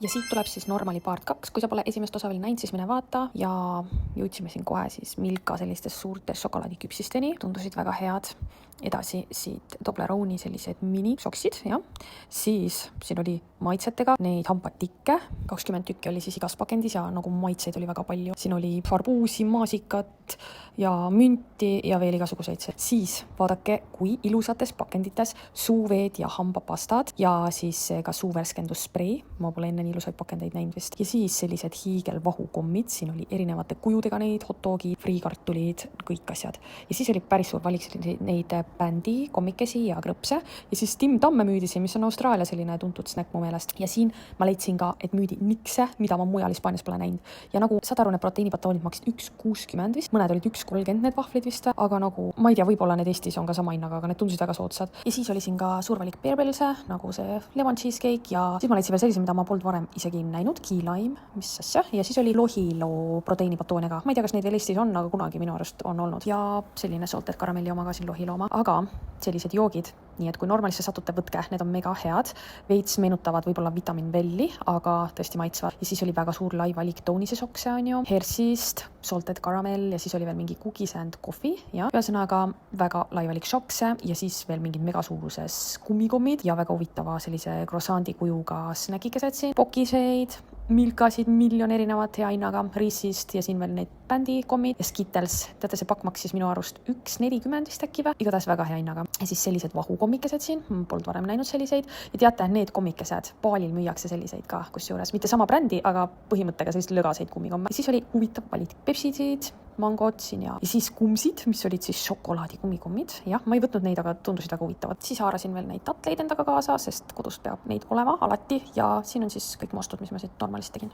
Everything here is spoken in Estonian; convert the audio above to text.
Ja siit tuleb siis Normali part 2, kui sa pole esimest osa veel näinud, siis mine vaata ja jõudsime siin kohe siis Milka sellistest suurtest šokolaadiküpsisteni, tundusid väga head. Edasi siit Tobleroni sellised minisoksid, jah. Siis siin oli maitsetega neid hambatikke, 20 tükki oli siis igas pakendis ja nagu maitseid oli väga palju. Siin oli farbuusi, maasikat ja münti ja veel igasuguseid. Siis vaadake, kui ilusates pakendites suuveed ja hambapastad ja siis ka suuvärskendussprei. Ma pole enne ilusaid pakendeid näinud vist. Ja siis sellised hiigelvahukommid, siin oli erinevate kujudega neid hotdogi, friikartulid, kõik asjad. Ja siis oli päris suur valik neid bändi, kommikesi ja krõpse. Ja siis Tim Tamme müüdi siin, mis on Austraalia selline tuntud snäkk mu meelest. Ja siin ma leidsin ka, et müüdi nikse, mida ma mujal Hispaanias pole näinud. Ja nagu saad aru, need proteiinipatoonid maksid 1,60 vist, mõned olid 1,30 need vahvlid vist, aga nagu ma ei tea, võib-olla need Eestis on ka sama hinnaga, aga need tundusid väga soodsad. Ja siis oli siin ka suur valik bearbellse, nagu see lemon cheesecake ja siis ma leidsin veel sellise, mida ma polnud varem isegi näinud, key lime, mis asja. Ja siis oli lohiloo proteiinipatooniga. Ma ei tea, kas neid veel Eestis on, aga kunagi minu arust on olnud. Ja selline salted karamelli oma ka siin lohilooma, aga sellised joogid, nii et kui normalisse satute, võtke, need on mega head, veits meenutavad võib-olla vitaminvelli, aga tõesti maitsvad. Ja siis oli väga suur lai valik Toonise sokse, on ju, Hershey'st, salted caramel ja siis oli veel mingi cookies and coffee ja ühesõnaga väga lai valik šokse ja siis veel mingid megasuuruses kummikommid ja väga huvitava sellise croissandi kujuga snäkikesed siin, pokiseid, Milkasid, miljon erinevat hea hinnaga, Reese'ist ja siin veel neid bändikommid ja Skittles. Teate, see pakk maksis minu arust 1,40 vist äkki või? Igatahes väga hea hinnaga. Ja siis sellised vahukommikesed siin, ma polnud varem näinud selliseid. Ja teate, need kommikesed, Baalil müüakse selliseid ka, kusjuures mitte sama brändi, aga põhimõttega sellised lögaseid kummikomme. Ja siis oli huvitav valik pepsisid, mangod siin ja siis kumsid, mis olid siis šokolaadi kummikommid. Jah, ma ei võtnud neid, aga tundusid väga huvitavad. Siis haarasin veel neid tatleid endaga kaasa, sest kodus peab neid olema alati ja siin on siis kõik mu ostud, mis ma siit normaalist tegin.